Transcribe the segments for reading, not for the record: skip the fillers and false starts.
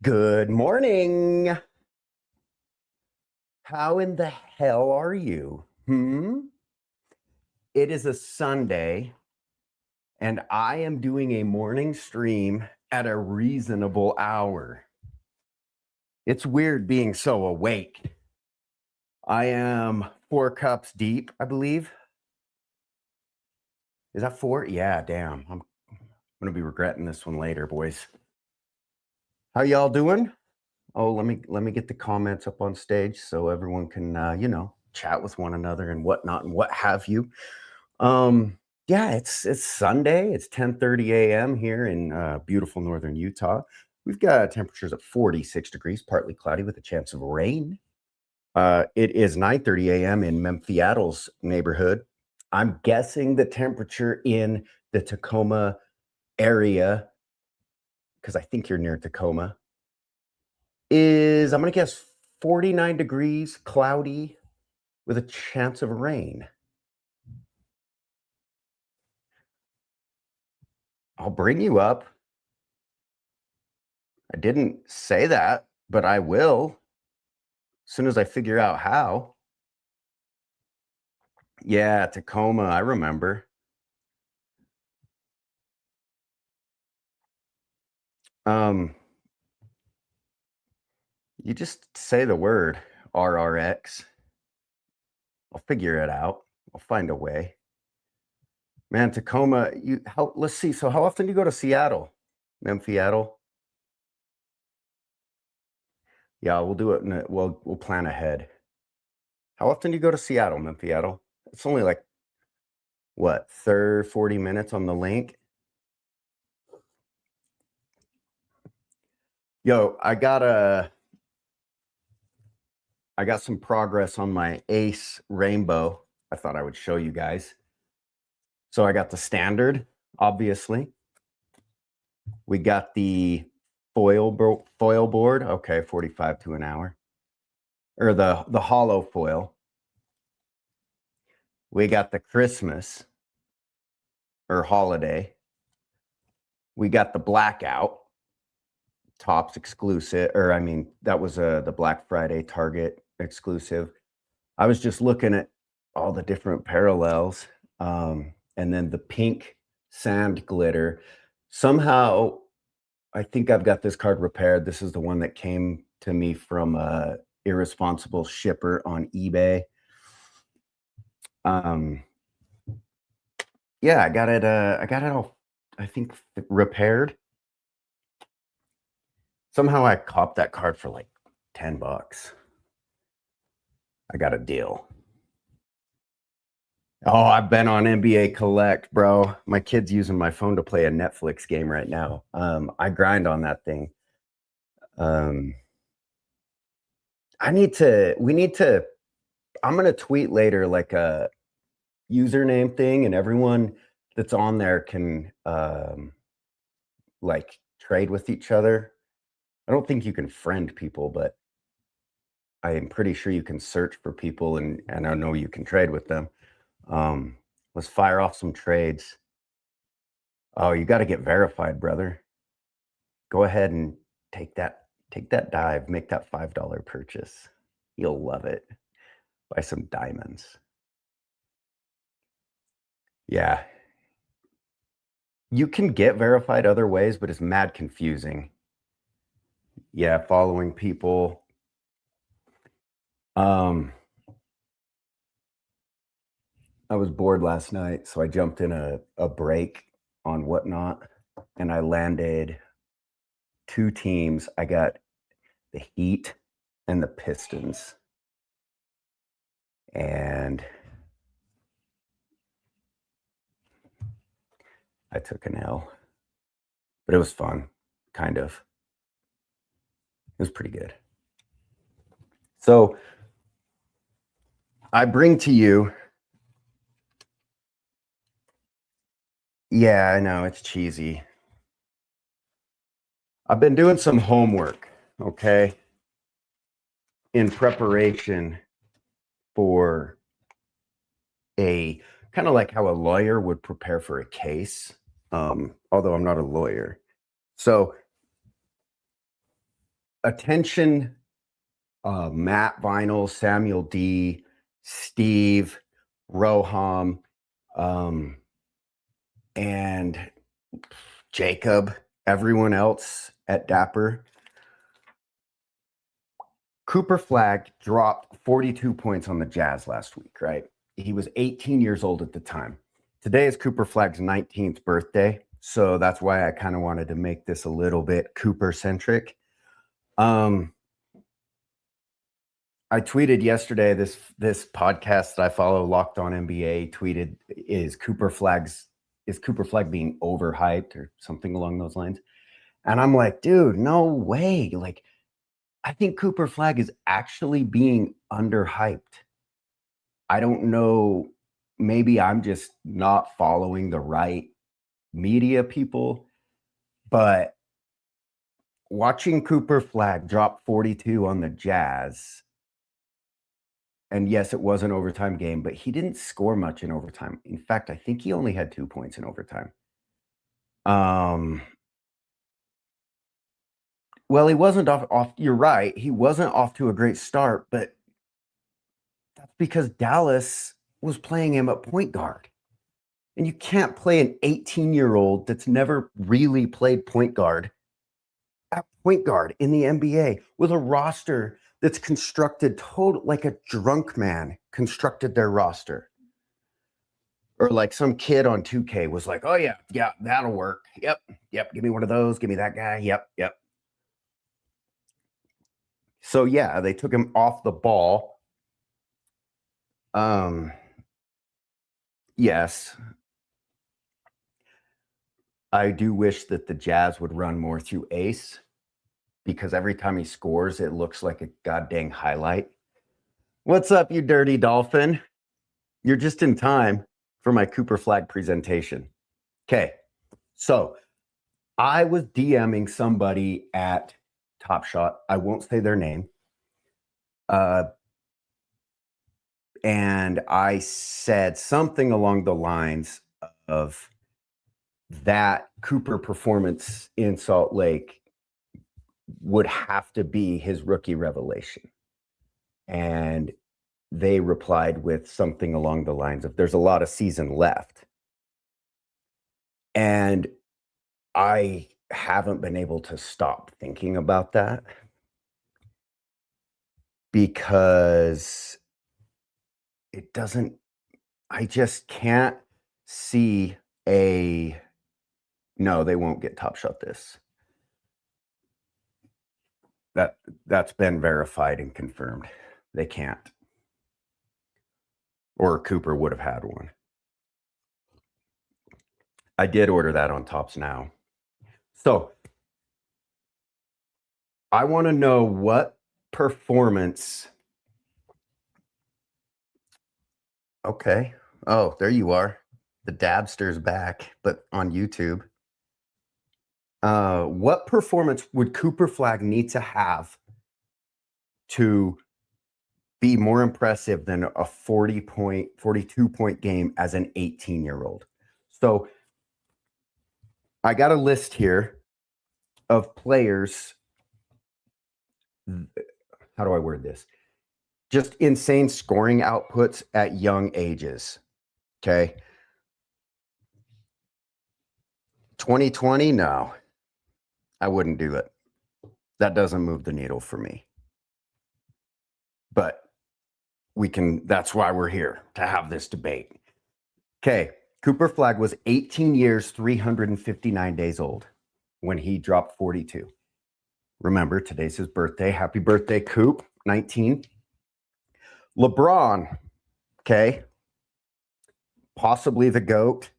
Good morning. How in the hell are you? It is a Sunday, and I am doing a morning stream at a reasonable hour. It's weird being so awake. I am 4 cups deep, I believe. Is that 4? Yeah, damn. I'm gonna be regretting this one later, boys. How y'all doing? Oh, let me get the comments up on stage so everyone can chat with one another and whatnot and what have you. Yeah, it's Sunday. It's 10:30 a.m. here in beautiful northern Utah. We've got temperatures at 46 degrees, partly cloudy with a chance of rain. It is 9:30 a.m. in Memphiato's neighborhood. I'm guessing the temperature in the Tacoma area, because I think you're near Tacoma, is, I'm going to guess, 49 degrees, cloudy, with a chance of rain. I'll bring you up. I didn't say that, but I will as soon as I figure out how. Yeah, Tacoma, I remember. You just say the word RRX. I'll figure it out. I'll find a way. Man, Tacoma, let's see. So how often do you go to Seattle? Memphiattle? Yeah, we'll do it we'll plan ahead. How often do you go to Seattle, Memphiattle? It's only like what, 40 minutes on the link? Yo, I got some progress on my Ace Rainbow. I thought I would show you guys. So I got the standard, obviously. We got the foil board. Okay, 45 to an hour. Or the hollow foil. We got the Christmas or holiday. We got the blackout. Tops exclusive, or I mean, that was the Black Friday Target exclusive. I was just looking at all the different parallels. And then the pink sand glitter. Somehow, I think I've got this card repaired. This is the one that came to me from a irresponsible shipper on eBay. Yeah, I got it all, I think, repaired. Somehow I copped that card for like $10. I got a deal. Oh, I've been on NBA Collect, bro. My kid's using my phone to play a Netflix game right now. I grind on that thing. I'm gonna tweet later like a username thing, and everyone that's on there can like trade with each other. I don't think you can friend people, but I am pretty sure you can search for people, and I know you can trade with them. Let's fire off some trades. Oh, you got to get verified, brother. Go ahead and take that dive, make that $5 purchase. You'll love it. Buy some diamonds. Yeah. You can get verified other ways, but it's mad confusing. Yeah, following people. I was bored last night, so I jumped in a break on Whatnot, and I landed 2 teams. I got the Heat and the Pistons. And I took an L. But it was fun, kind of. It was pretty good. So I bring to you, yeah, I know, it's cheesy. I've been doing some homework, okay, in preparation for a kind of like how a lawyer would prepare for a case, although I'm not a lawyer. So attention, Matt Vinyl, Samuel D, Steve, Roham, and Jacob, everyone else at Dapper. Cooper Flagg dropped 42 points on the Jazz last week, right? He was 18 years old at the time. Today is Cooper Flagg's 19th birthday, so that's why I kind of wanted to make this a little bit Cooper-centric. I tweeted yesterday, this podcast that I follow, Locked On NBA, tweeted, is Cooper Flagg being overhyped or something along those lines? And I'm like, dude, no way. Like, I think Cooper Flagg is actually being underhyped. I don't know. Maybe I'm just not following the right media people, but watching Cooper Flagg drop 42 on the Jazz, and yes, it was an overtime game, but he didn't score much in overtime. In fact, I think he only had 2 points in overtime. Well, he wasn't off. You're right. He wasn't off to a great start, but that's because Dallas was playing him at point guard. And you can't play an 18-year-old that's never really played point guard at point guard in the NBA with a roster that's constructed like a drunk man constructed their roster. Or like some kid on 2K was like, oh, yeah, that'll work. Yep, give me one of those. Give me that guy. Yep. So, yeah, they took him off the ball. Yes. I do wish that the Jazz would run more through Ace, because every time he scores, it looks like a goddamn highlight. What's up, you dirty dolphin? You're just in time for my Cooper Flagg presentation. Okay, so I was DMing somebody at Top Shot. I won't say their name. And I said something along the lines of that Cooper performance in Salt Lake would have to be his rookie revelation. And they replied with something along the lines of, there's a lot of season left. And I haven't been able to stop thinking about that, because it doesn't, I just can't see no, they won't get Top Shot this. That's been verified and confirmed. They can't. Or Cooper would have had one. I did order that on Tops Now. So I want to know what performance. Okay. Oh, there you are. The Dabster's back, but on YouTube. What performance would Cooper Flagg need to have to be more impressive than a 42-point game as an 18-year-old? So I got a list here of players. How do I word this? Just insane scoring outputs at young ages. Okay. 2020, no, I wouldn't do it. That doesn't move the needle for me. But that's why we're here, to have this debate. Okay. Cooper Flagg was 18 years, 359 days old when he dropped 42. Remember, today's his birthday. Happy birthday, Coop, 19. LeBron, okay, possibly the GOAT.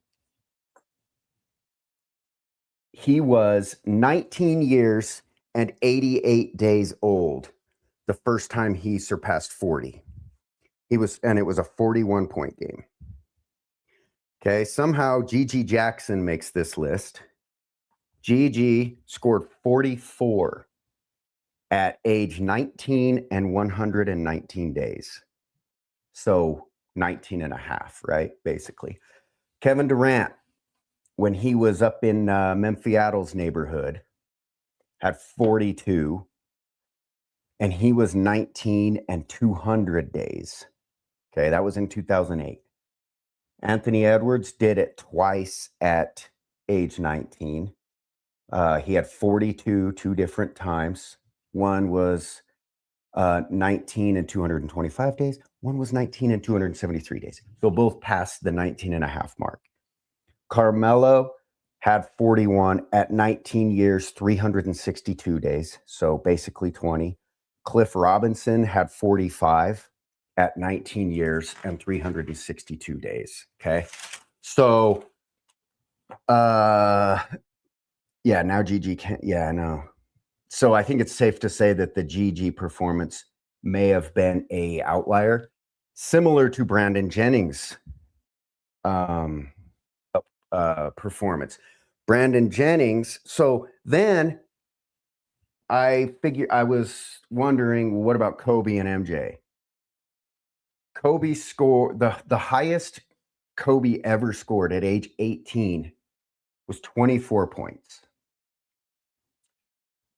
He was 19 years and 88 days old the first time he surpassed 40. It was a 41-point game. Okay, somehow Gigi Jackson makes this list. Gigi scored 44 at age 19 and 119 days. So 19 and a half, right? Basically. Kevin Durant, when he was up in Memphiato's neighborhood, had 42 and he was 19 and 200 days. Okay, that was in 2008. Anthony Edwards did it twice at age 19. He had 42 two different times. One was 19 and 225 days. One was 19 and 273 days. So both passed the 19 and a half mark. Carmelo had 41 at 19 years, 362 days. So basically 20. Cliff Robinson had 45 at 19 years and 362 days. Okay. So, yeah, now GG can't, yeah, no. So I think it's safe to say that the GG performance may have been a outlier, similar to Brandon Jennings' performance. Brandon Jennings. So then I was wondering, what about Kobe and MJ? Kobe scored the highest Kobe ever scored at age 18 was 24 points.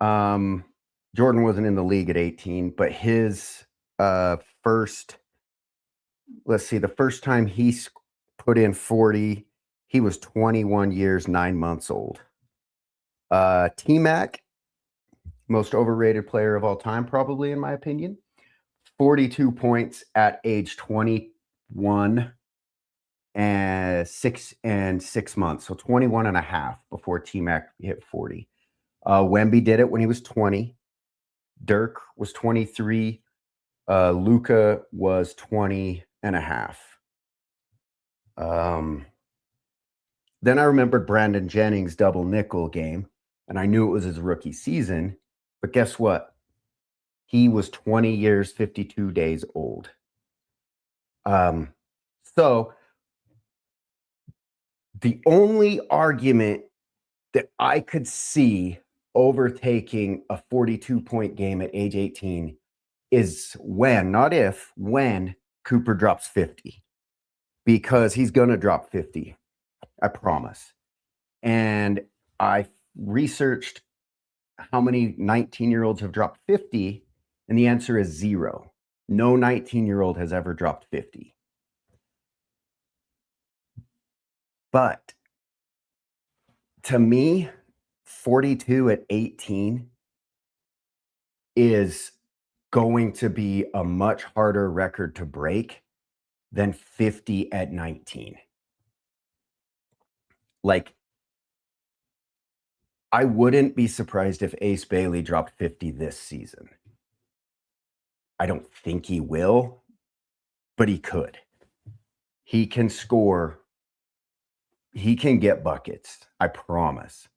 Jordan wasn't in the league at 18, but his first, let's see, the first time he put in 40, he was 21 years, 9 months old. T-Mac, most overrated player of all time, probably, in my opinion. 42 points at age 21 and 6 months. So 21 and a half before T-Mac hit 40. Wemby did it when he was 20. Dirk was 23. Luka was 20 and a half. Then I remembered Brandon Jennings' double nickel game, and I knew it was his rookie season. But guess what? He was 20 years, 52 days old. So the only argument that I could see overtaking a 42-point game at age 18 is when, not if, when Cooper drops 50. Because he's going to drop 50. I promise. And I researched how many 19-year-olds have dropped 50, and the answer is 0. No 19-year-old has ever dropped 50. But to me, 42 at 18 is going to be a much harder record to break than 50 at 19. Like, I wouldn't be surprised if Ace Bailey dropped 50 this season. I don't think he will, but he could. He can score. He can get buckets. I promise.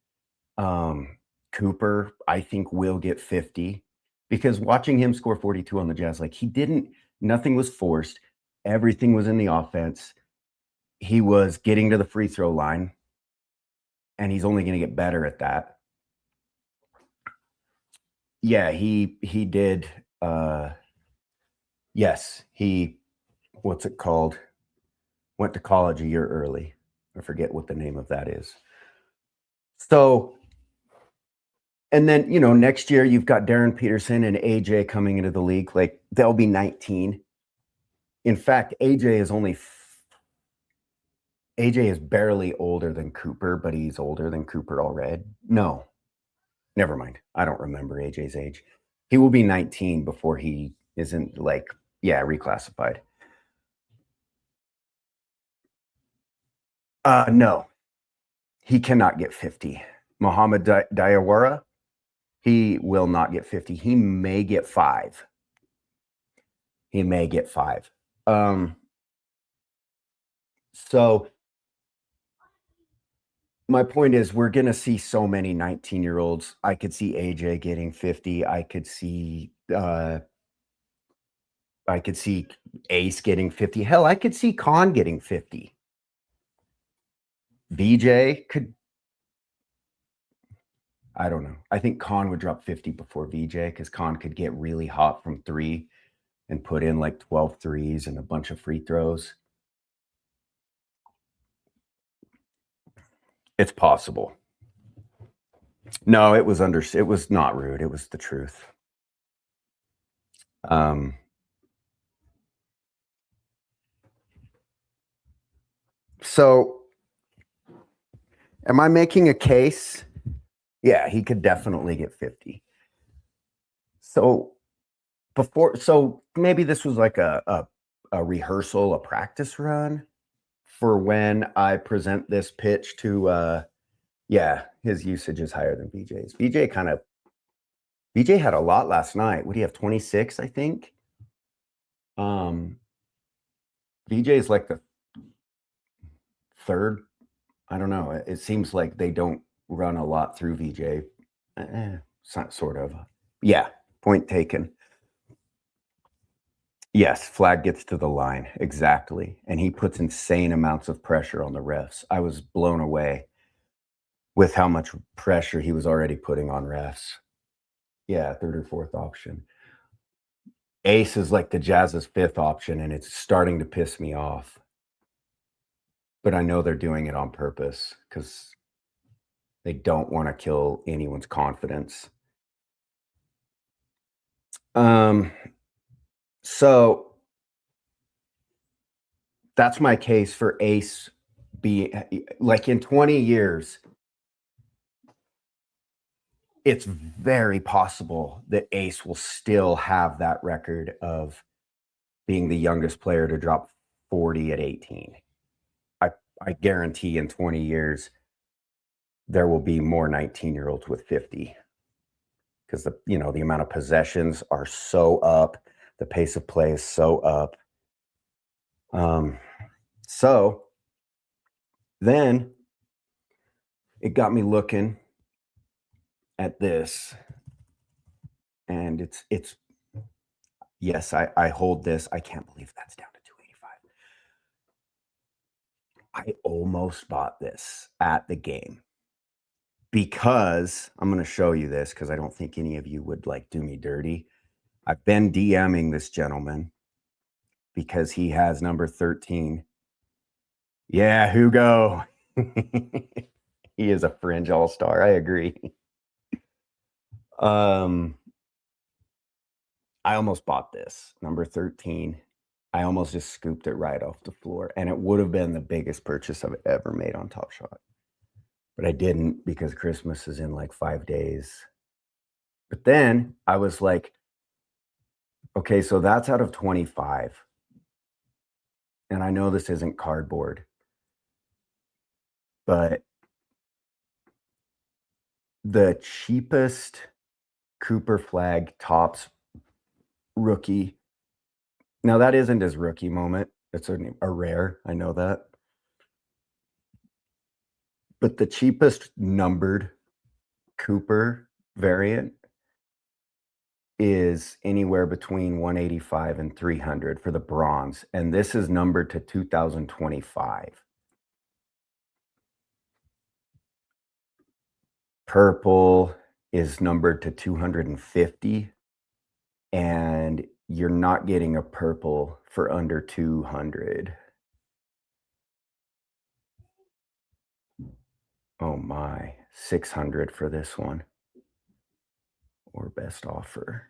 Cooper, I think, will get 50 because watching him score 42 on the Jazz, like nothing was forced. Everything was in the offense. He was getting to the free throw line, and he's only going to get better at that. Yeah, he did. Yes, what's it called? Went to college a year early. I forget what the name of that is. So, and then, next year you've got Darren Peterson and AJ coming into the league. Like, they'll be 19. In fact, AJ is barely older than Cooper, but he's older than Cooper already. No, never mind. I don't remember AJ's age. He will be 19 before he isn't reclassified. No, he cannot get 50. Mohamed Diawara, he will not get 50. He may get 5. So my point is, we're going to see so many 19-year-olds. I could see AJ getting 50. I could see Ace getting 50. Hell, I could see Con getting 50. VJ could. I don't know. I think Con would drop 50 before VJ because Con could get really hot from 3 and put in like 12 threes and a bunch of free throws. It's possible. No, it was not rude. It was the truth. Um, so am I making a case? Yeah, he could definitely get 50. So so maybe this was like a rehearsal, a practice run for when I present this pitch to yeah, his usage is higher than BJ's. BJ had a lot last night. What do you have? 26, I think. Um BJ is like the third. I don't know. It seems like they don't run a lot through VJ. Sort of. Yeah, point taken. Yes, flag gets to the line. Exactly. And he puts insane amounts of pressure on the refs. I was blown away with how much pressure he was already putting on refs. Yeah, third or fourth option. Ace is like the Jazz's fifth option, and it's starting to piss me off. But I know they're doing it on purpose because they don't want to kill anyone's confidence. So that's my case for Ace being like in 20 years, it's very possible that Ace will still have that record of being the youngest player to drop 40 at 18. I guarantee in 20 years there will be more 19-year-olds with 50 because the amount of possessions are so up, the pace of play is so up. So then it got me looking at this, and it's yes, I hold this. I can't believe that's down to 285. I almost bought this at the game because I'm going to show you this because I don't think any of you would like do me dirty. I've been DMing this gentleman because he has number 13. Yeah, Hugo. He is a fringe all-star. I agree. I almost bought this number 13. I almost just scooped it right off the floor, and it would have been the biggest purchase I've ever made on Top Shot. But I didn't because Christmas is in like 5 days. But then I was like, okay, so that's out of 25. And I know this isn't cardboard, but the cheapest Cooper Flag Topps rookie. Now that isn't his rookie moment. It's a rare. I know that. But the cheapest numbered Cooper variant is anywhere between 185 and 300 for the bronze, and this is numbered to 2025. Purple is numbered to 250, and you're not getting a purple for under 200. Oh my, 600 for this one, or best offer.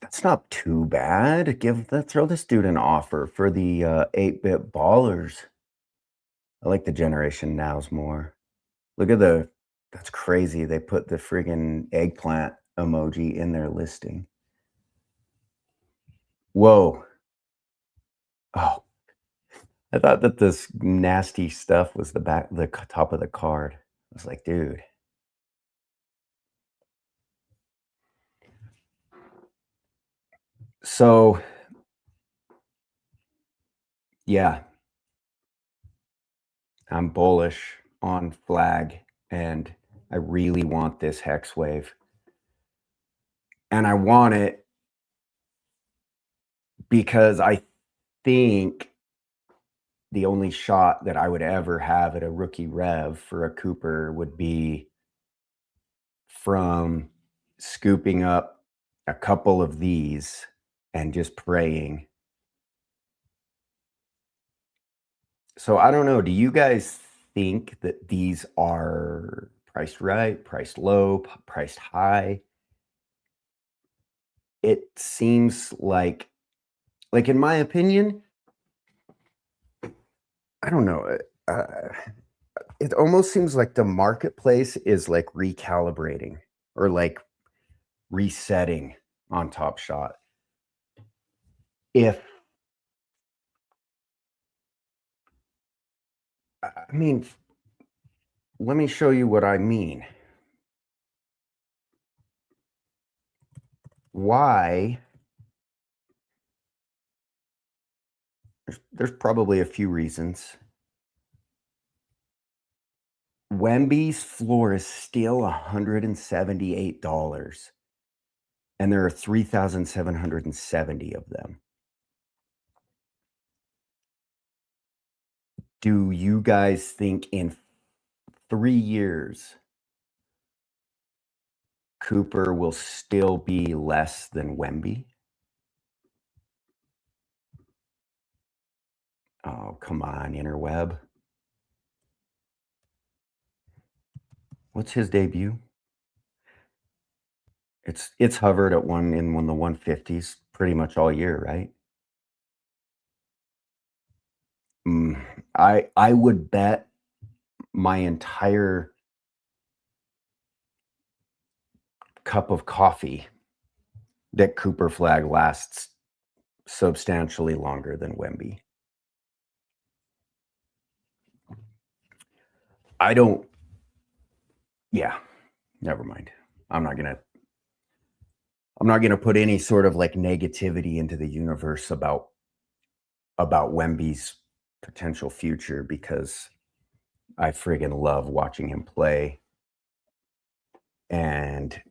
That's not too bad. Throw this dude an offer for the 8-bit ballers. I like the Generation Nows more. Look at that's crazy. They put the friggin' eggplant emoji in their listing. Whoa. Oh, I thought that this nasty stuff was the top of the card. I was like, dude. So, yeah, I'm bullish on Flag, and I really want this Hex Wave. And I want it because I think the only shot that I would ever have at a rookie rev for a Cooper would be from scooping up a couple of these and just praying. So I don't know. Do you guys think that these are priced right, priced low, priced high. It seems like in my opinion, I don't know. It almost seems like the marketplace is like recalibrating or like resetting on Top Shot. If I mean, let me show you what I mean. Why? There's probably a few reasons. Wemby's floor is still $178, and there are 3,770 of them. Do you guys think in 3 years Cooper will still be less than Wemby? Oh, come on, interweb. What's his debut? It's hovered at the 150s pretty much all year, right? I would bet my entire cup of coffee that Cooper Flag lasts substantially longer than Wemby. Yeah, never mind. I'm not gonna put any sort of like negativity into the universe about Wemby's potential future because I friggin' love watching him play, and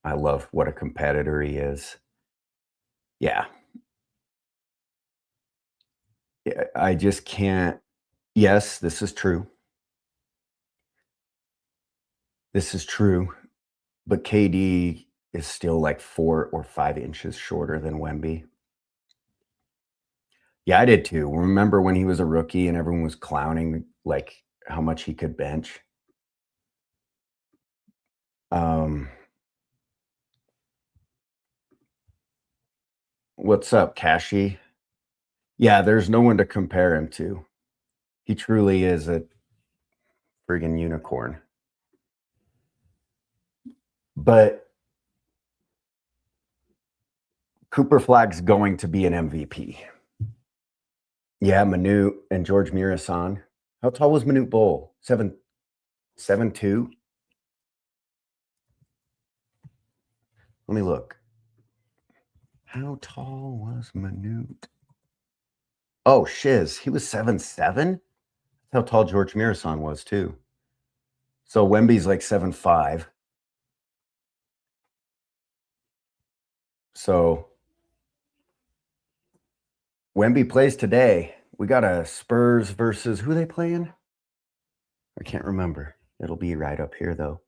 I love what a competitor he is. Yeah. I just can't. Yes, this is true. This is true, but KD is still like 4 or 5 inches shorter than Wemby. Yeah, I did too. Remember when he was a rookie and everyone was clowning, like, how much he could bench? Um, what's up, Kashi? Yeah, there's no one to compare him to. He truly is a friggin' unicorn. But Cooper Flag's going to be an MVP. Yeah, Manute and George Mirasan. How tall was Manute Bol? 7'2"? Let me look. How tall was Manute? Oh, shiz. He was 7'7"? That's how tall George Mirasan was, too. So Wemby's like 7'5". So Wemby plays today. We got a Spurs versus who they playing? I can't remember. It'll be right up here, though.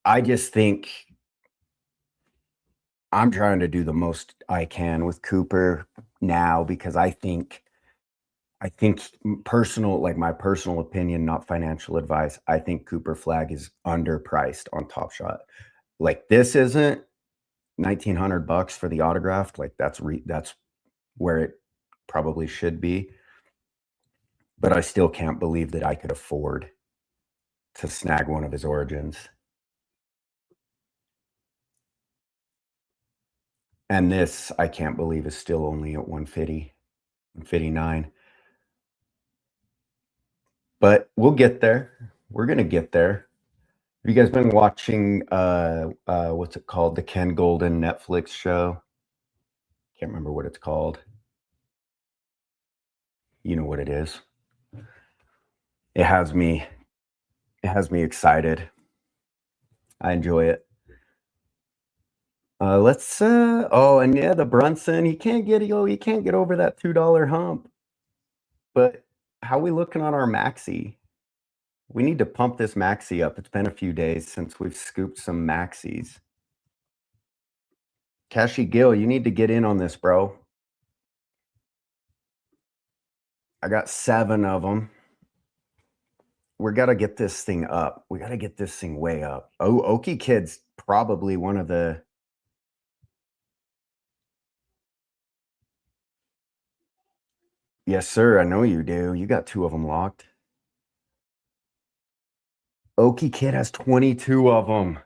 I just think I'm trying to do the most I can with Cooper now because I think personal, like my personal opinion, not financial advice. I think Cooper Flag is underpriced on Top Shot. Like this isn't $1,900 for the autograph. Like that's where it probably should be. But I still can't believe that I could afford to snag one of his origins. And this, I can't believe, is still only at 150, 159. But we'll get there. We're gonna get there. Have you guys been watching what's it called? The Ken Golden Netflix show? Can't remember what it's called. You know what it is. It has me excited. I enjoy it. Let's oh, and yeah, the Brunson, he can't get over that $2 hump. But how we looking on our maxi? We need to pump this maxi up. It's been a few days since we've scooped some maxis. Kashi Gill, you need to get in on this, bro. I got 7 of them. We got to get this thing up. We got to get this thing way up. Oh, Okie Kid's probably one of the. Yes, sir. I know you do. You got 2 of them locked. Okie Kid has 22 of them.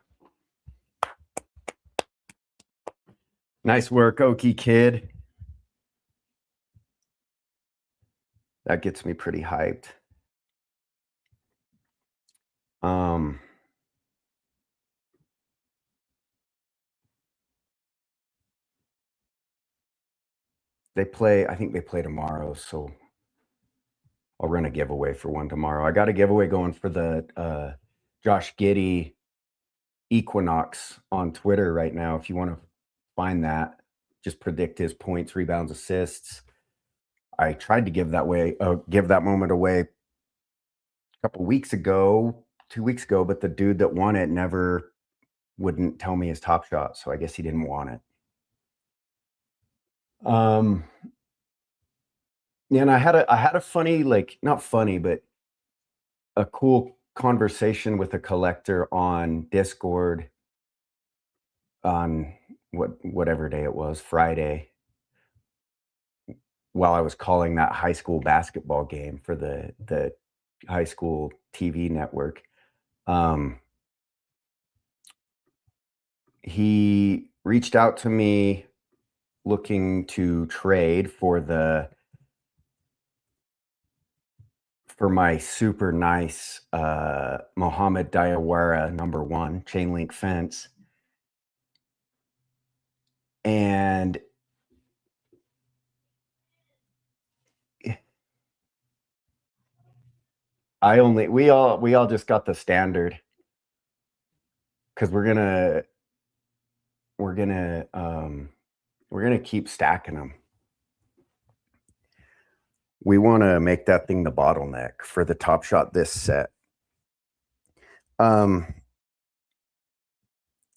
Nice work, Okie Kid. That gets me pretty hyped. They play, I think they play tomorrow, so I'll run a giveaway for one tomorrow. I got a giveaway going for the Josh Giddey Equinox on Twitter right now. If you want to find that, just predict his points, rebounds, assists. I tried to give that moment away a couple weeks ago, 2 weeks ago, but the dude that won it never wouldn't tell me his top shot, so I guess he didn't want it. Yeah, and I had a funny, like, not funny, but a cool conversation with a collector on Discord on whatever day it was, Friday, while I was calling that high school basketball game for the high school TV network. He reached out to me looking to trade for my super nice Mohammed Diawara #1 chain link fence. And we all just got the standard because we're gonna keep stacking them. We want to make that thing the bottleneck for the Top Shot this set.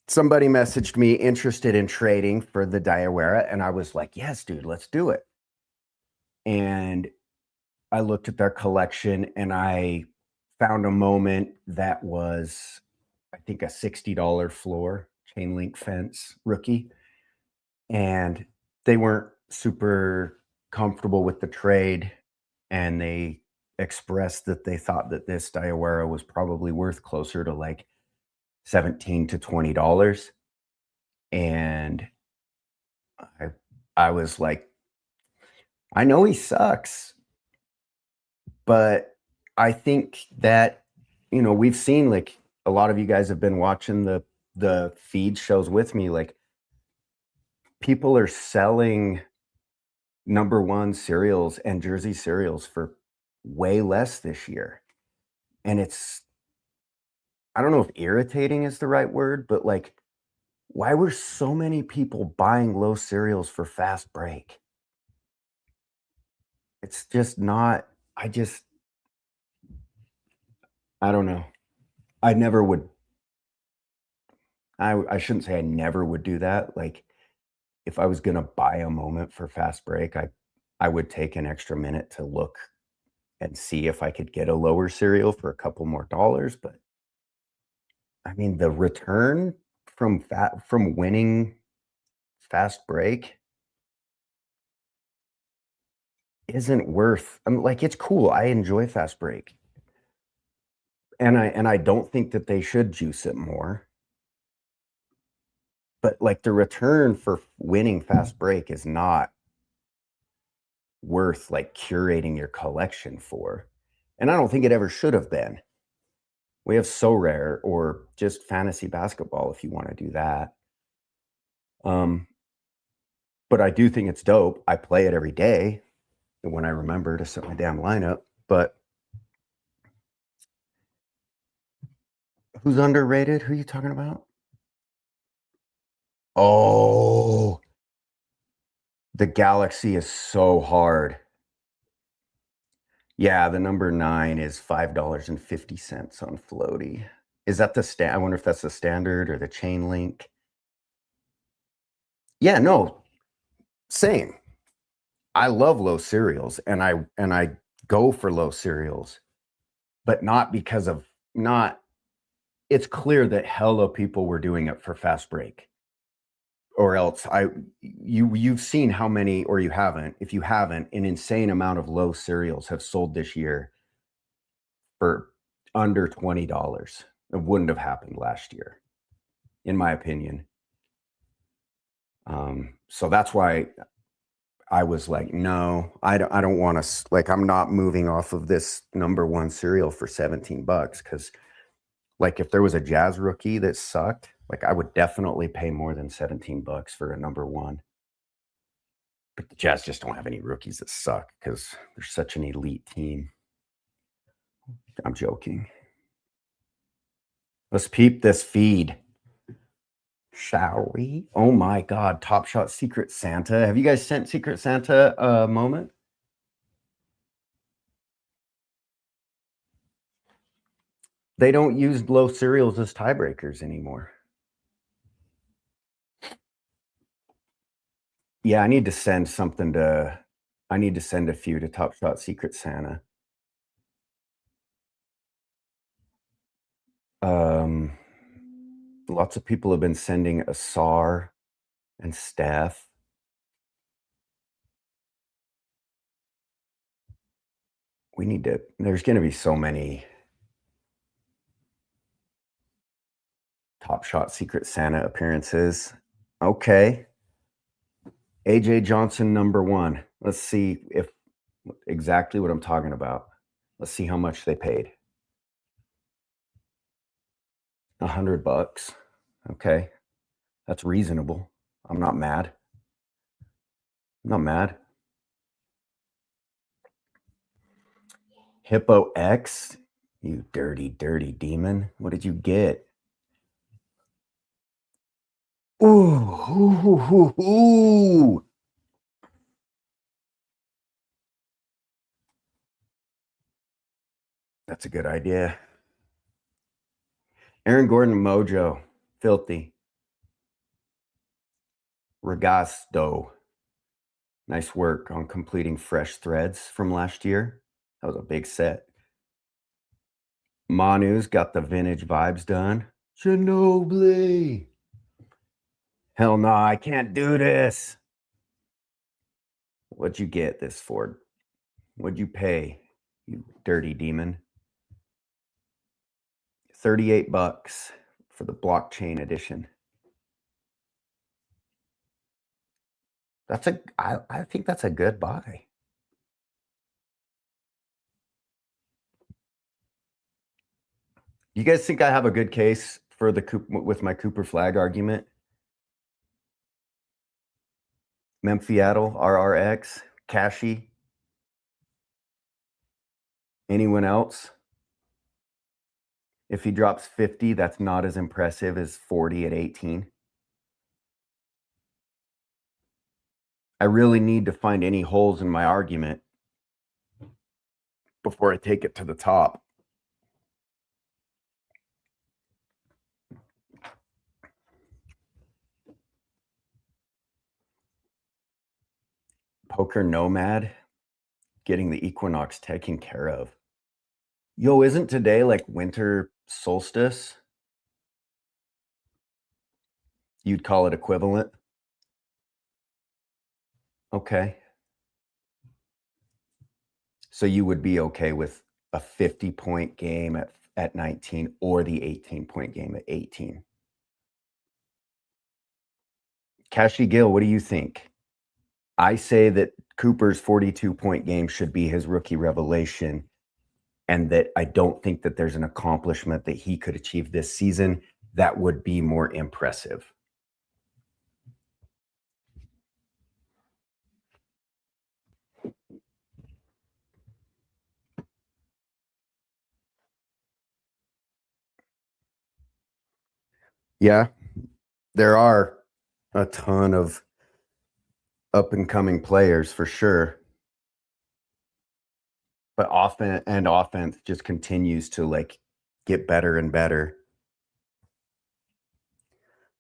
Somebody messaged me interested in trading for the Diawara, and I was like, yes, dude, let's do it. And I looked at their collection and I found a moment that was, I think, a $60 floor chain link fence rookie. And they weren't super comfortable with the trade. And they expressed that they thought that this Diawara was probably worth closer to like $17 to $20. And I was like, I know he sucks, but I think that, we've seen, like, a lot of you guys have been watching the feed shows with me. Like, people are selling #1 cereals and jersey cereals for way less this year. And I don't know if irritating is the right word, but like, why were so many people buying low cereals for fast break? It's just not, I don't know. I never would. I shouldn't say I never would do that. Like, if I was gonna buy a moment for fast break, I would take an extra minute to look and see if I could get a lower cereal for a couple more dollars. But I mean, the return from winning fast break isn't worth. I'm like, it's cool. I enjoy fast break. And I don't think that they should juice it more. But like, the return for winning fast break is not worth like curating your collection for. And I don't think it ever should have been. We have So Rare or just fantasy basketball if you want to do that. But I do think it's dope. I play it every day when I remember to set my damn lineup. But who's underrated? Who are you talking about? Oh, the Galaxy is so hard. Yeah, the #9 is $5.50 on Floaty. Is that I wonder if that's the standard or the chain link. Yeah, no, same. I love low cereals, and I go for low cereals, but not because of not. It's clear that hella people were doing it for fast break, or else you've seen how many, or you haven't. If you haven't, an insane amount of low cereals have sold this year for under $20. It wouldn't have happened last year, in my opinion. So that's why I was like, no, I don't want to, like, I'm not moving off of this number one cereal for $17 because, like, if there was a Jazz rookie that sucked, like, I would definitely pay more than $17 for a number one. But the Jazz just don't have any rookies that suck because they're such an elite team. I'm joking. Let's peep this feed, shall we? Oh my God, Top Shot Secret Santa. Have you guys sent Secret Santa a moment? They don't use low cereals as tiebreakers anymore. Yeah, I need to send a few to Top Shot Secret Santa. Lots of people have been sending Asar and Steph. There's going to be so many Top Shot Secret Santa appearances. Okay. AJ Johnson, number one. Let's see if exactly what I'm talking about. Let's see how much they paid. $100. Okay. That's reasonable. I'm not mad. Hippo X, you dirty, dirty demon. What did you get? Ooh. That's a good idea. Aaron Gordon Mojo, filthy. Regasto. Nice work on completing fresh threads from last year. That was a big set. Manu's got the vintage vibes done. Ginobili. Hell no, I can't do this. What'd you get this for? What'd you pay, you dirty demon? $38 for the blockchain edition. I think that's a good buy. You guys think I have a good case for with my Cooper Flag argument? Memphiatl, RRX, Cashy. Anyone else? If he drops 50, that's not as impressive as 40 at 18. I really need to find any holes in my argument before I take it to the top. Poker Nomad, getting the equinox taken care of. Yo, isn't today like winter solstice? You'd call it equivalent? Okay. So you would be okay with a 50-point game at 19 or the 18-point game at 18? Cashy Gill, what do you think? I say that Cooper's 42-point game should be his rookie revelation, and that I don't think that there's an accomplishment that he could achieve this season that would be more impressive. Yeah, there are a ton of up and coming players for sure. But offense just continues to like get better and better.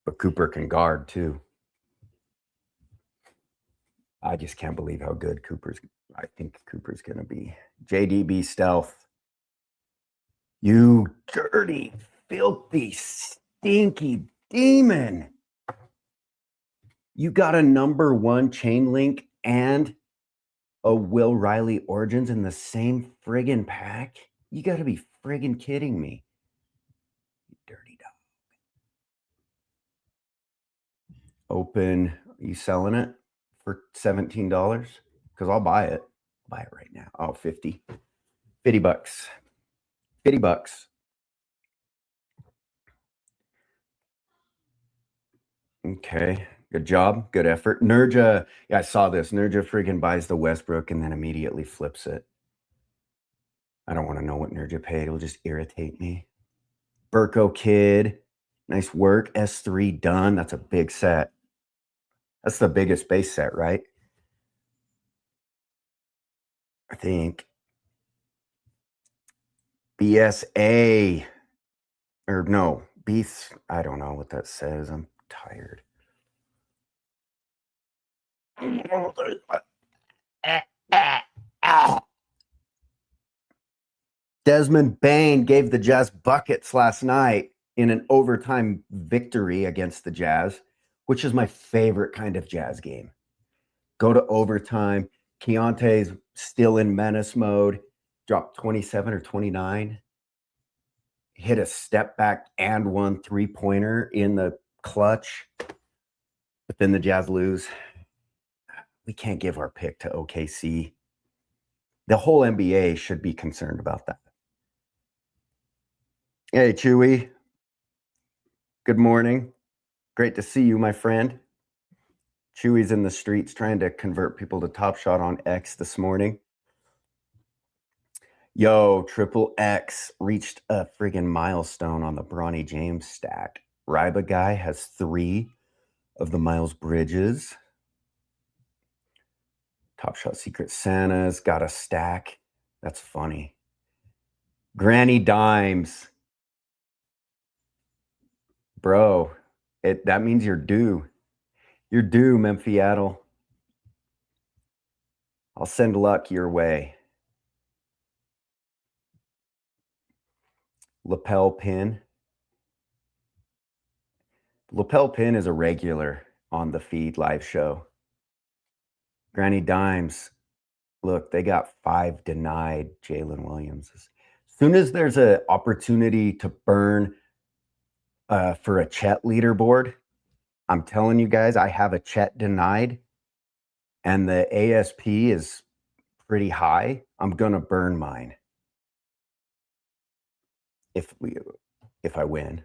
But Cooper can guard too. I just can't believe how good Cooper's I think Cooper's going to be JDB stealth. You dirty, filthy, stinky demon. You got a #1 chain link and a Will Riley Origins in the same friggin' pack? You got to be friggin' kidding me. You dirty dog. Open. Are you selling it for $17? Because I'll buy it. I'll buy it right now. Oh, 50. 50 bucks. 50 bucks. Okay. Good job. Good effort. Nurja. Yeah, I saw this. Nurja friggin' buys the Westbrook and then immediately flips it. I don't want to know what Nurja paid. It'll just irritate me. Burko Kid. Nice work. S3 done. That's a big set. That's the biggest base set, right? I think. BSA. Or no. Beats. I don't know what that says. I'm tired. Desmond Bain gave the Jazz buckets last night in an overtime victory against the Jazz, which is my favorite kind of Jazz game. Go to overtime. Keontae's still in menace mode. Dropped 27 or 29. Hit a step back and 1 3-pointer in the clutch. But then the Jazz lose. We can't give our pick to OKC. The whole NBA should be concerned about that. Hey, Chewy. Good morning. Great to see you, my friend. Chewy's in the streets trying to convert people to Top Shot on X this morning. Yo, Triple X reached a friggin' milestone on the Bronny James stack. Ryba guy has 3 of the Miles Bridges. Top Shot Secret Santa's got a stack. That's funny. Granny Dimes. Bro, that means you're due. You're due, Memphiattle. I'll send luck your way. Lapel Pin. Lapel Pin is a regular on the feed live show. Granny Dimes. Look, they got 5 denied Jalen Williams. As soon as there's an opportunity to burn for a Chet leaderboard, I'm telling you guys, I have a Chet denied, and the ASP is pretty high. I'm gonna burn mine if I win.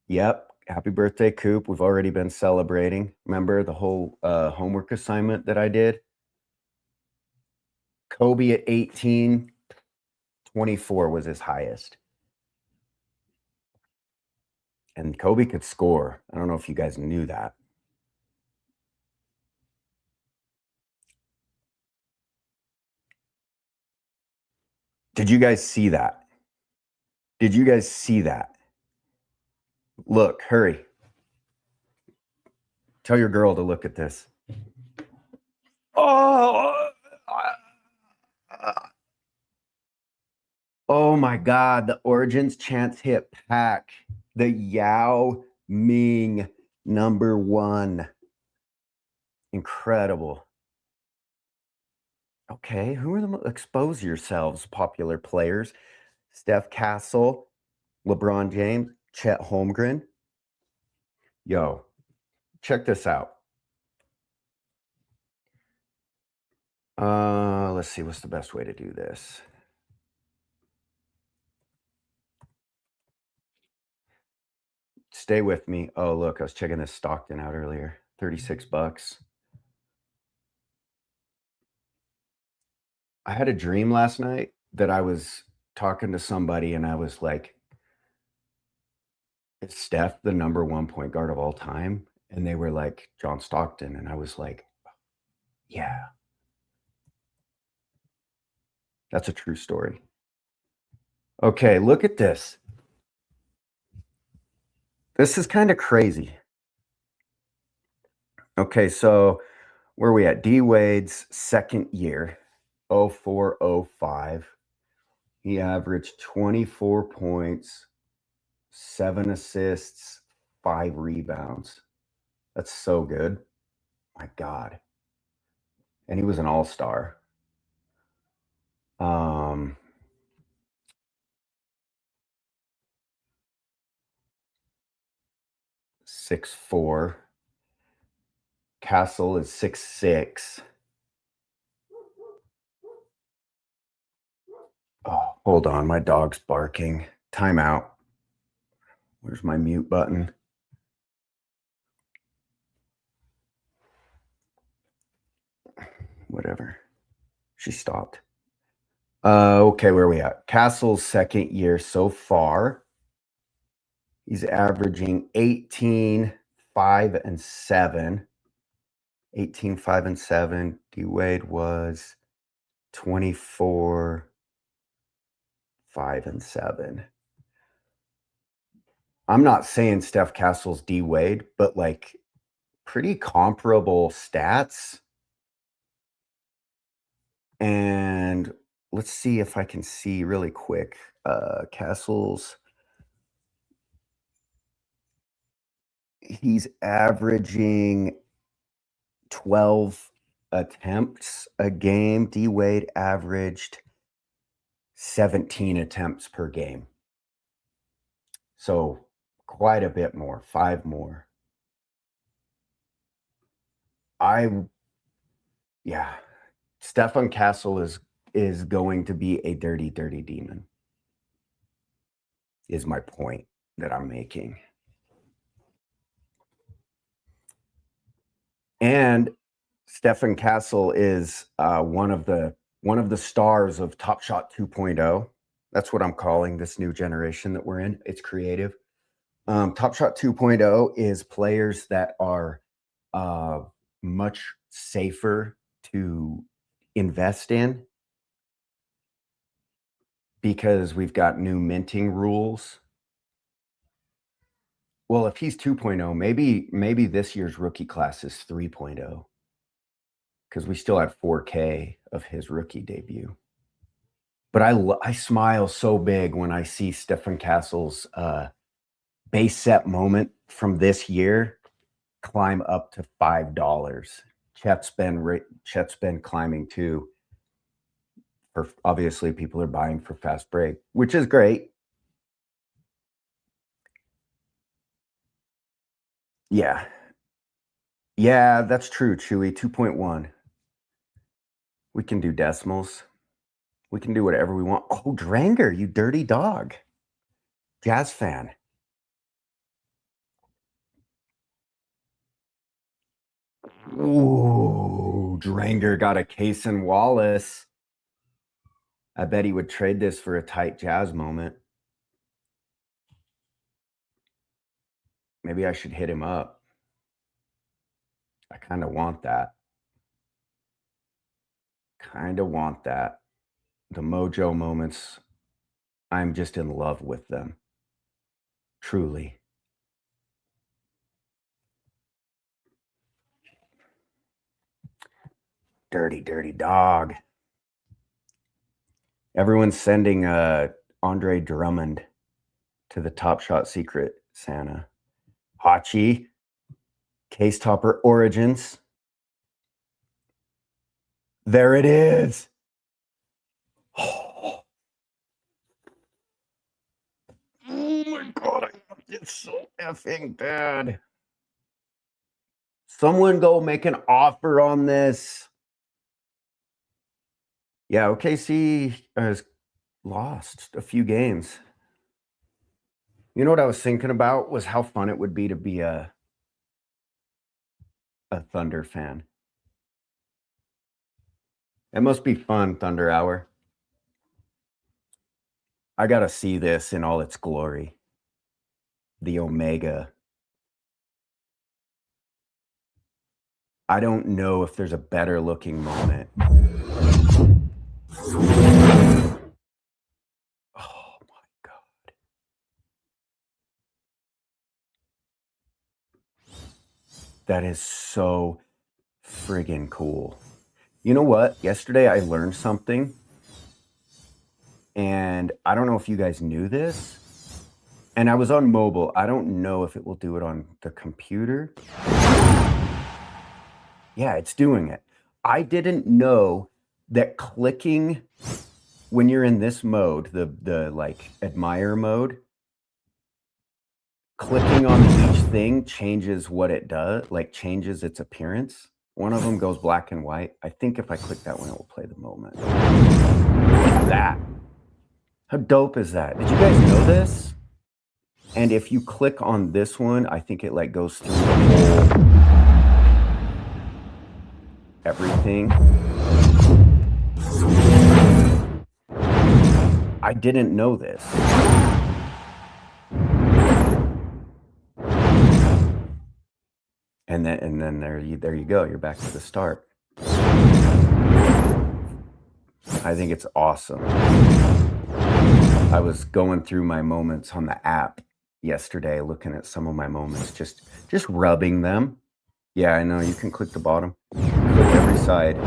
Yep. Happy birthday, Coop. We've already been celebrating. Remember the whole homework assignment that I did? Kobe at 18, 24 was his highest. And Kobe could score. I don't know if you guys knew that. Did you guys see that? Did you guys see that? Look, hurry. Tell your girl to look at this. Oh my God, the Origins Chance hit pack. The Yao Ming #1. Incredible. Okay, who are the expose yourselves, popular players? Steph Castle, LeBron James, Chet Holmgren. Yo, check this out. Let's see, what's the best way to do this? Stay with me. Oh, look, I was checking this Stockton out earlier. 36 bucks. I had a dream last night that I was talking to somebody and I was like, is Steph the #1 point guard of all time? And they were like, John Stockton. And I was like, yeah. That's a true story. Okay, look at this. This is kind of crazy. Okay, so Where are we at? D Wade's second year, 0405. He averaged 24 points, 7 assists, 5 rebounds. That's so good. My God. And he was an all-star. 6'4". Castle is 6'6". Oh, hold on. My dog's barking. Timeout. Where's my mute button? Whatever. She stopped. Okay, where are we at? Castle's second year so far. He's averaging 18, 5, and 7. 18, 5, and 7. D Wade was 24, 5, and 7. I'm not saying Steph Castle's D Wade, but like pretty comparable stats. And let's see if I can see really quick. Castle's, he's averaging 12 attempts a game. D Wade averaged 17 attempts per game. So quite a bit more, 5 more. Yeah. Stefan Castle is going to be a dirty, dirty demon, is my point that I'm making. And Stefan Castle is one of the stars of Top Shot 2.0. That's what I'm calling this new generation that we're in. It's creative. Top Shot 2.0 is players that are much safer to invest in because we've got new minting rules. Well, if he's 2.0, maybe this year's rookie class is 3.0 because we still had 4K of his rookie debut. But I smile so big when I see Stefan Castle's base set moment from this year climb up to $5. Chet's been climbing too. For obviously, people are buying for fast break, which is great. Yeah, that's true. Chewy 2.1. We can do decimals. We can do whatever we want. Oh, Dranger, you dirty dog. Jazz fan. Ooh, Dranger got a case in Wallace. I bet he would trade this for a tight Jazz moment. Maybe I should hit him up. I kind of want that. The mojo moments, I'm just in love with them. Truly. Dirty, dirty dog. Everyone's sending Andre Drummond to the Top Shot Secret Santa. Hachi, Case Topper Origins. There it is. Oh my God, it's so effing bad. Someone go make an offer on this. Yeah, OKC has lost a few games. You know what I was thinking about was how fun it would be to be a Thunder fan. It must be fun, Thunder Hour. I got to see this in all its glory. The Omega. I don't know if there's a better looking moment. Oh my God. That is so friggin' cool. You know what? Yesterday I learned something, and I don't know if you guys knew this. And I was on mobile. I don't know if it will do it on the computer. Yeah, it's doing it. I didn't know that clicking when you're in this mode, the like admire mode, clicking on each thing changes what it does, like changes its appearance. One of them goes black and white. I think if I click that one, it will play the moment. That. How dope is that? Did you guys know this? And if you click on this one, I think it like goes through the whole everything. I didn't know this. And then there you go. You're back to the start. I think it's awesome. I was going through my moments on the app yesterday, looking at some of my moments, just rubbing them. Yeah, I know. You can click the bottom. Click every side.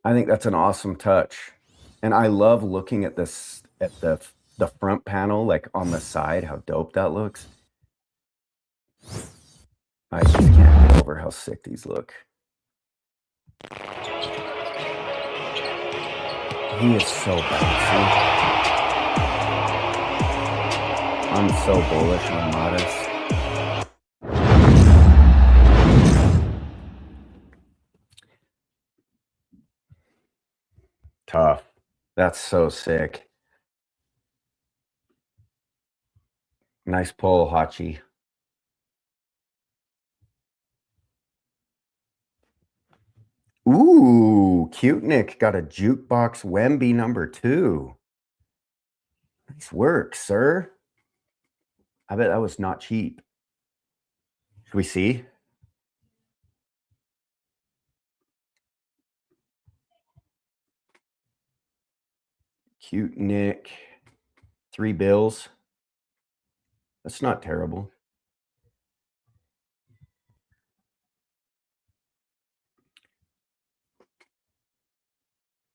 I think that's an awesome touch. And I love looking at this, at the front panel, like on the side, how dope that looks. I just can't get over how sick these look. He is so bouncy. I'm so bullish on Modest. Tough. That's so sick. Nice pull, Hachi. Ooh, Cute Nick got a jukebox Wemby #2. Nice work, sir. I bet that was not cheap. Should we see? Cute Nick. 3 bills. That's not terrible.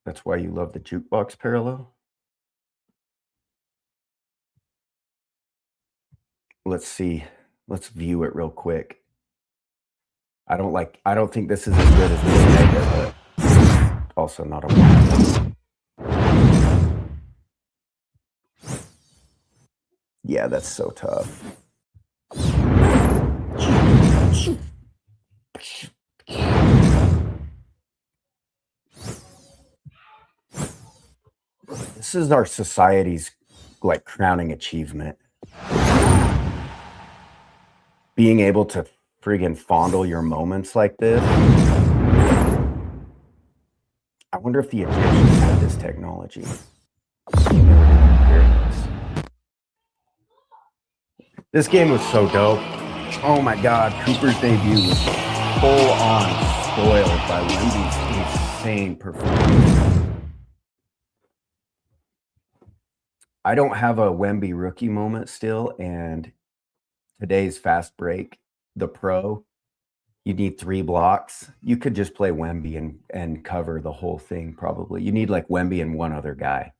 That's why you love the jukebox parallel? Let's see. Let's view it real quick. I don't think this is as good as this Mega, but also not a one. Yeah, that's so tough. This is our society's like crowning achievement. Being able to friggin' fondle your moments like this. I wonder if the Egyptians had this technology. This game was so dope. Oh my God, Cooper's debut was full on spoiled by Wemby's insane performance. I don't have a Wemby rookie moment still, and today's fast break, the pro, you need 3 blocks. You could just play Wemby and cover the whole thing probably. You need like Wemby and one other guy.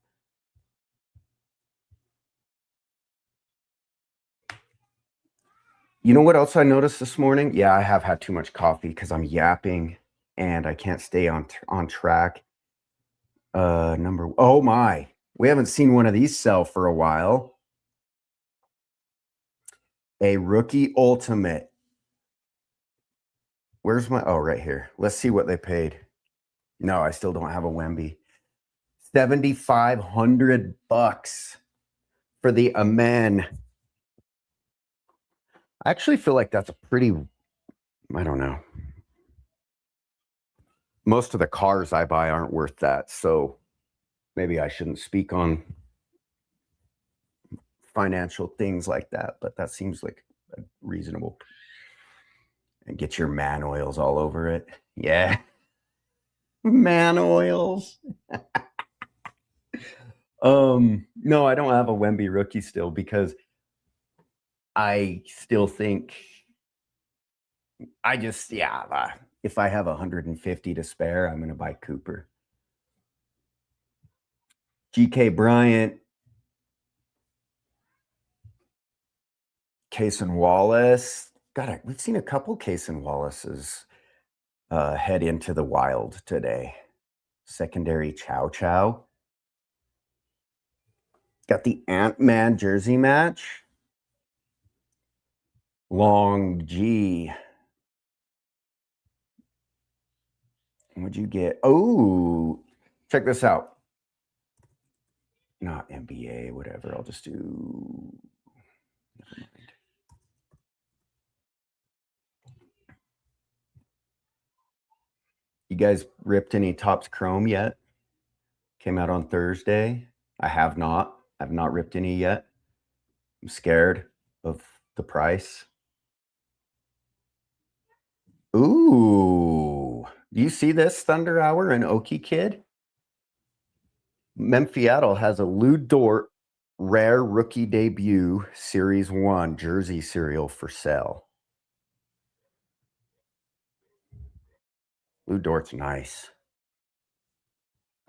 You know what else I noticed this morning? Yeah, I have had too much coffee because I'm yapping and I can't stay on track. Oh my, we haven't seen one of these sell for a while. A rookie ultimate. Where's my, oh, right here. Let's see what they paid. No, I still don't have a Wemby. $7,500 for the Amen. I actually feel like that's a pretty, I don't know. Most of the cars I buy aren't worth that, so maybe I shouldn't speak on financial things like that, but that seems like reasonable. And get your man oils all over it. Yeah. Man oils. No, I don't have a Wemby rookie still because I still think I just, yeah, if I have 150 to spare, I'm going to buy Cooper. GK Bryant, Case and Wallace. God, we've seen a couple Case and Wallaces head into the wild today. Secondary Chow Chow. Got the Ant-Man jersey match. Long G. What'd you get? Oh, check this out. Not NBA, whatever. I'll just do. Never mind. You guys ripped any Topps Chrome yet? Came out on Thursday. I have not. I've not ripped any yet. I'm scared of the price. Ooh. Do you see this Thunder Hour and Okie Kid? Memphiattle has a Lou Dort rare rookie debut Series 1 jersey serial for sale. Lou Dort's nice.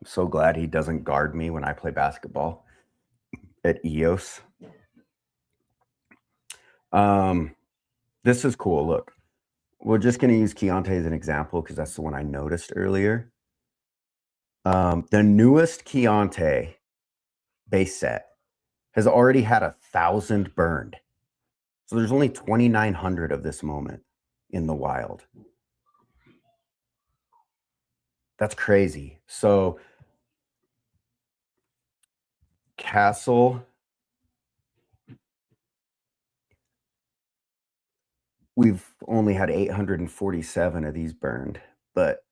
I'm so glad he doesn't guard me when I play basketball at EOS. This is cool. Look, we're just going to use Keontae as an example because that's the one I noticed earlier. The newest Keontae base set has already had 1,000 burned. So there's only 2,900 of this moment in the wild. That's crazy. So Castle, we've only had 847 of these burned, but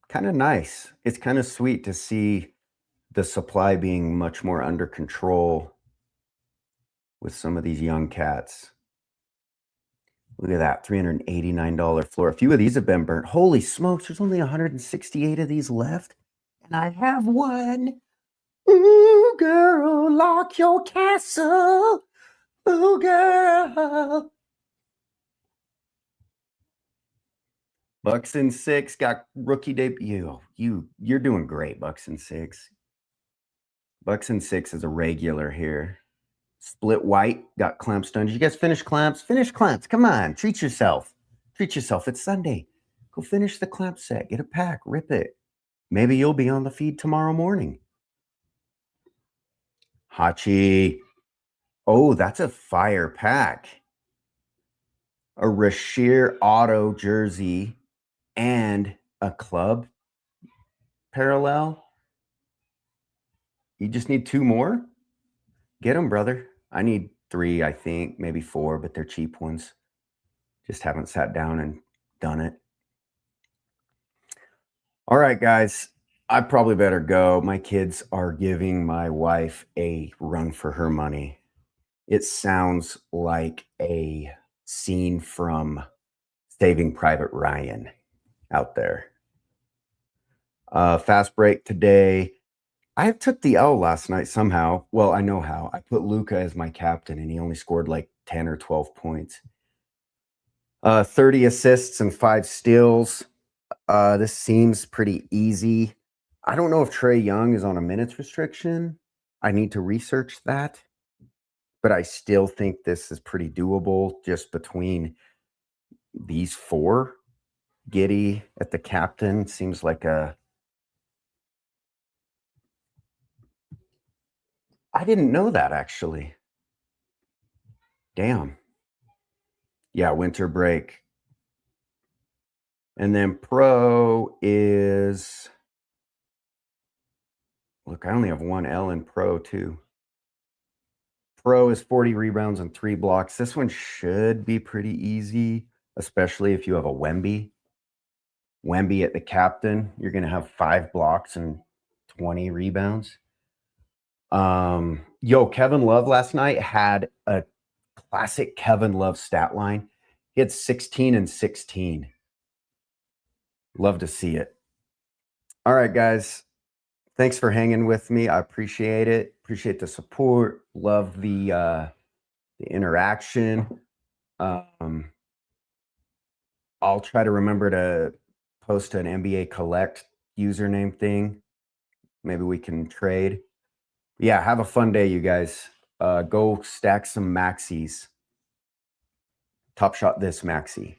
kind of nice. It's kind of sweet to see the supply being much more under control with some of these young cats. Look at that, $389 floor. A few of these have been burnt. Holy smokes, there's only 168 of these left, and I have one. Ooh, girl, lock your castle. Ooh, girl. Bucks and 6 got rookie debut. You're doing great, Bucks and 6. Bucks and 6 is a regular here. Split white, got clamps done. Did you guys finish clamps? Finish clamps. Come on, treat yourself. Treat yourself. It's Sunday. Go finish the clamp set. Get a pack. Rip it. Maybe you'll be on the feed tomorrow morning. Hachi. Oh, that's a fire pack. A Rashir auto jersey and a club parallel. You just need 2 more? Get them, brother. I need 3, I think, maybe 4, but they're cheap ones. Just haven't sat down and done it. All right, guys, I probably better go. My kids are giving my wife a run for her money. It sounds like a scene from Saving Private Ryan out there. Fast break today. I took the L last night somehow. Well, I know how. I put Luka as my captain, and he only scored like 10 or 12 points. 30 assists and 5 steals. This seems pretty easy. I don't know if Trae Young is on a minutes restriction. I need to research that. But I still think this is pretty doable just between these 4. Giddey at the captain seems like a... I didn't know that, actually. Damn. Yeah, winter break. And then pro is... Look, I only have 1 L in pro, too. Pro is 40 rebounds and 3 blocks. This one should be pretty easy, especially if you have a Wemby. Wemby at the captain, you're going to have 5 blocks and 20 rebounds. Kevin Love last night had a classic Kevin Love stat line. He had 16 and 16. Love to see it. All right, guys. Thanks for hanging with me. I appreciate it. Appreciate the support. Love the the interaction. I'll try to remember to post an NBA Collect username thing. Maybe we can trade. Yeah, have a fun day, you guys. Go stack some maxis. Top shot this maxi.